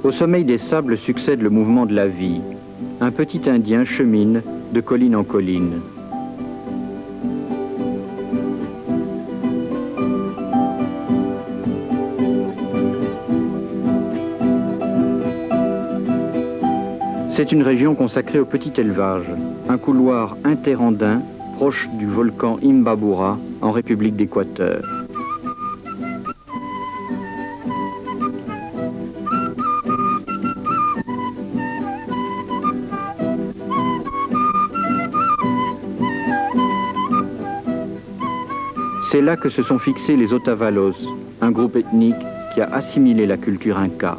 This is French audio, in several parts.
Au sommeil des sables succède le mouvement de la vie. Un petit Indien chemine de colline en colline. C'est une région consacrée au petit élevage, un couloir interandin proche du volcan Imbabura en République d'Équateur. C'est là que se sont fixés les Otavalos, un groupe ethnique qui a assimilé la culture inca.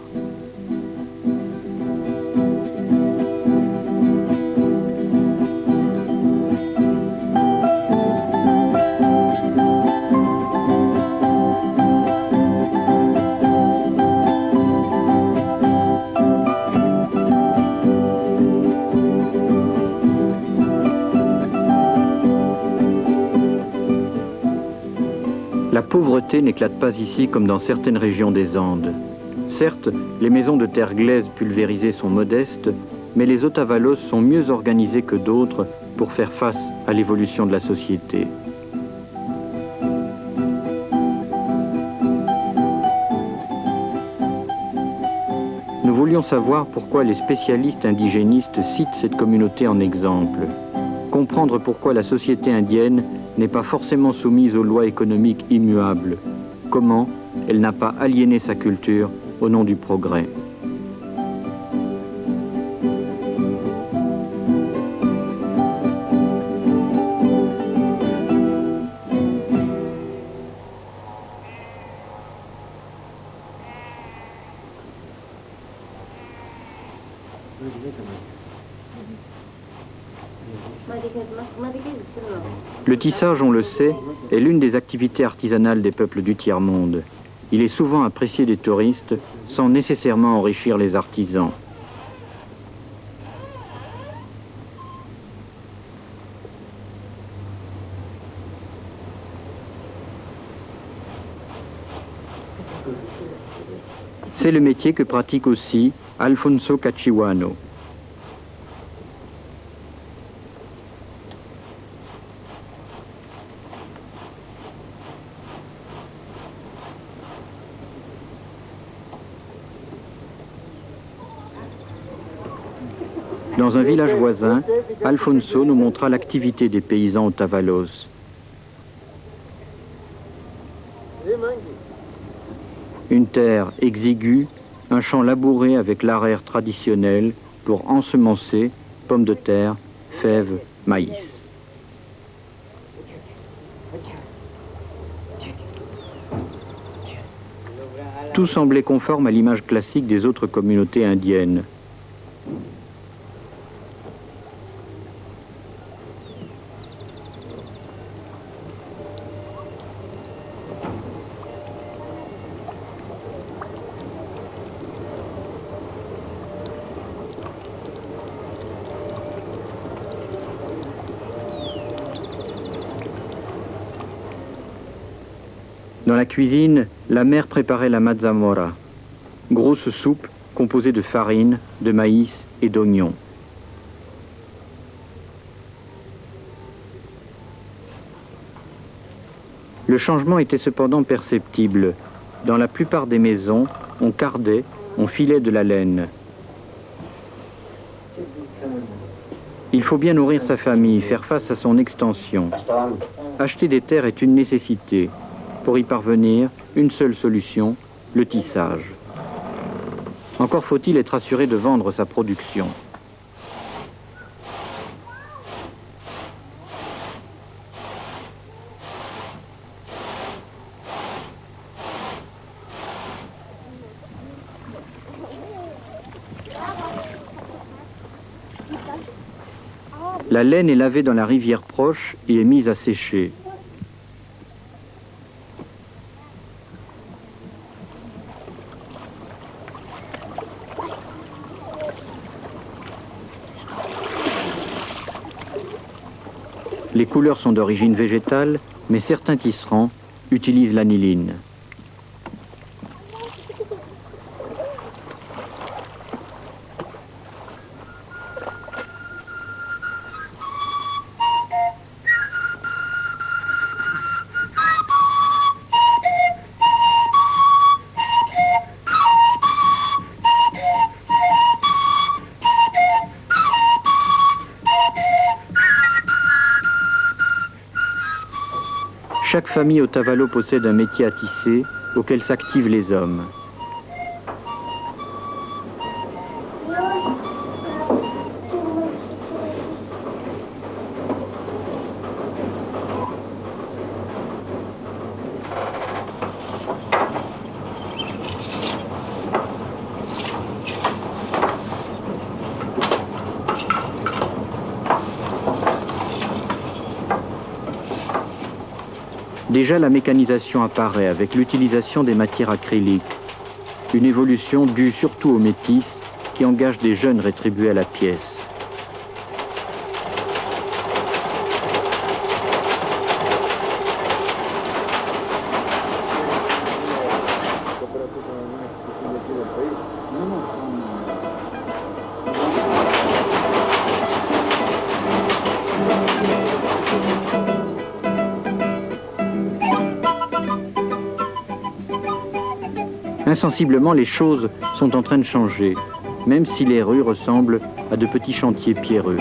La pauvreté n'éclate pas ici comme dans certaines régions des Andes. Certes, les maisons de terre glaise pulvérisées sont modestes, mais les Otavalos sont mieux organisés que d'autres pour faire face à l'évolution de la société. Nous voulions savoir pourquoi les spécialistes indigénistes citent cette communauté en exemple. Comprendre pourquoi la société indienne n'est pas forcément soumise aux lois économiques immuables. Comment elle n'a pas aliéné sa culture au nom du progrès. Le tissage, on le sait, est l'une des activités artisanales des peuples du tiers-monde. Il est souvent apprécié des touristes sans nécessairement enrichir les artisans. C'est le métier que pratique aussi Alfonso Cachiwano. Dans un village voisin, Alfonso nous montra l'activité des paysans Otavalos. Une terre exiguë, un champ labouré avec l'arère traditionnel pour ensemencer pommes de terre, fèves, maïs. Tout semblait conforme à l'image classique des autres communautés indiennes. Dans la cuisine, la mère préparait la mazamora, grosse soupe composée de farine, de maïs et d'oignons. Le changement était cependant perceptible. Dans la plupart des maisons, on cardait, on filait de la laine. Il faut bien nourrir sa famille, faire face à son extension. Acheter des terres est une nécessité. Pour y parvenir, une seule solution, le tissage. Encore faut-il être assuré de vendre sa production. La laine est lavée dans la rivière proche et est mise à sécher. Les couleurs sont d'origine végétale, mais certains tisserands utilisent l'aniline. Chaque famille au Tavalo possède un métier à tisser auquel s'activent les hommes. Déjà, la mécanisation apparaît avec l'utilisation des matières acryliques, une évolution due surtout aux métis qui engagent des jeunes rétribués à la pièce. Insensiblement, les choses sont en train de changer, même si les rues ressemblent à de petits chantiers pierreux.